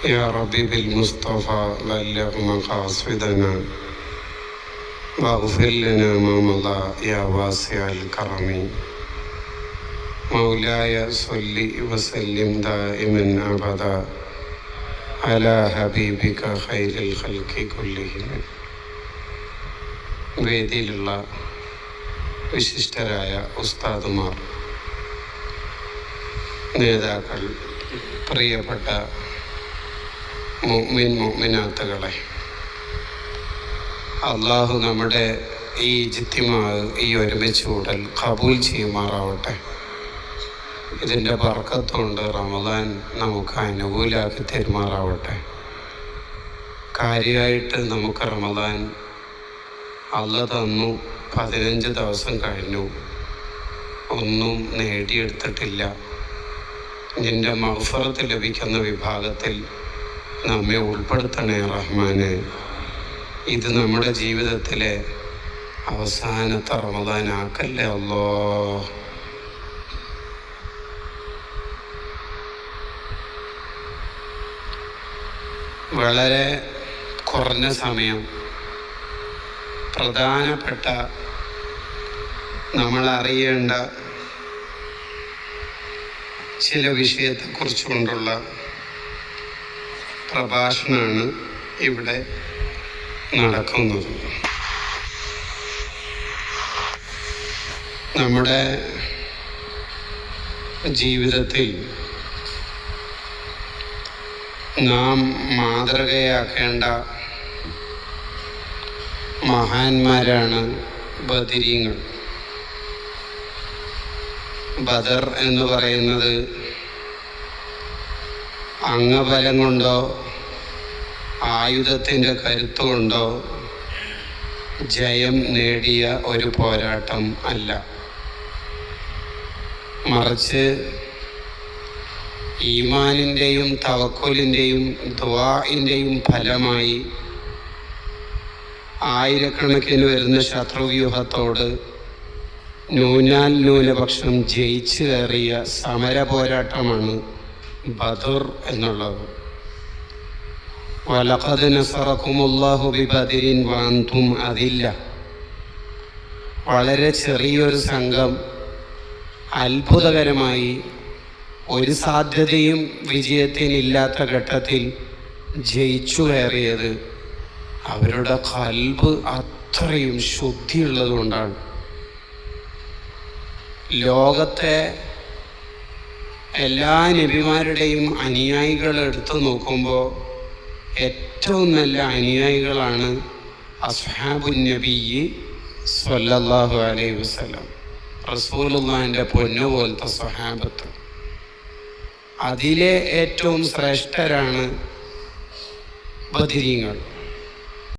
يا ربي بالمصطفى بلغ مقاصدنا واغفر لنا ما مضى يا واسع الكرم. مولاي صل وسلم دائما أبدا على حبيبك خير الخلق كلهم. വേദിയിലുള്ള വിശിഷ്ടരായ ഉസ്താദുമാർ, നേതാക്കൾ, പ്രിയപ്പെട്ട മുഅ്മിനാത്തുകളെ, അള്ളാഹു നമ്മുടെ ഈ ജിത്തിമാവ്, ഈ ഒരുമിച്ച് കൂടൽ കബൂൽ ചെയ്യുമാറാവട്ടെ. ഇതിൻ്റെ ബർക്കത്തുകൊണ്ട് റമദാൻ നമുക്ക് അനുകൂലമാക്കി തരുമാറാവട്ടെ. കാര്യമായിട്ട് നമുക്ക് റമദാൻ അള്ളാഹ് തന്നു. 15 ദിവസം കഴിഞ്ഞു, ഒന്നും നേടിയെടുത്തിട്ടില്ല. നിൻ്റെ മഗ്ഫിറത്ത് ലഭിക്കുന്ന വിഭാഗത്തിൽ നമ്മെ ഉൾപ്പെടുത്തണേ റഹ്മാനെ. ഇത് നമ്മുടെ ജീവിതത്തിലെ അവസാനത്തെ റമദാനാക്കല്ലേ അല്ലാഹ്. വളരെ കുറഞ്ഞ സമയം പ്രധാനപ്പെട്ട നമ്മൾ അറിയേണ്ട ചില വിഷയത്തെക്കുറിച്ച് കൊണ്ടുള്ള പ്രഭാഷണമാണ് ഇവിടെ നടക്കുന്നത്. നമ്മുടെ ജീവിതത്തിൽ നാം മാതൃകയാക്കേണ്ട മഹാന്മാരാണ് ബദരീങ്ങൾ. ബദർ എന്ന് പറയുന്നത് അംഗബലം കൊണ്ടോ ആയുധത്തിൻ്റെ കരുത്തുകൊണ്ടോ ജയം നേടിയ ഒരു പോരാട്ടം അല്ല, മറിച്ച് ഈമാനിൻ്റെയും തവക്കുലിൻ്റെയും ദുആഇൻ്റെയും ഫലമായി ആയിരക്കണക്കിന് വരുന്ന ശത്രുവ്യൂഹത്തോട് ന്യൂനാൽന്യൂനപക്ഷം ജയിച്ചു കയറിയ സമര പോരാട്ടമാണ് ബദർ എന്നുള്ളത്. വലഖദ് നസറക്കുമുല്ലാഹു ബിബദരിൻ വഅൻതും അദില്ല. വളരെ ചെറിയൊരു സംഘം അത്ഭുതകരമായി ഒരു സാധ്യതയും വിജയത്തിനില്ലാത്ത ഘട്ടത്തിൽ ജയിച്ചു കയറിയത് അവരുടെ ഖൽബ് അത്രയും ശുദ്ധിയുള്ളതുകൊണ്ടാണ്. ലോകത്തെ എല്ലാ നബിമാരുടെയും അനുയായികൾ എടുത്തു നോക്കുമ്പോൾ ഏറ്റവും നല്ല അനുയായികളാണ് അസ്ഹാബുൻ നബിയ്യ് സ്വല്ലല്ലാഹു അലൈഹി വസല്ലം, റസൂലുള്ളാഹിൻ്റെ പൊന്നു പോലത്തെ സ്വഹാബത്ത്. അതിലെ ഏറ്റവും ശ്രേഷ്ഠരാണ് ബദരീങ്ങൾ.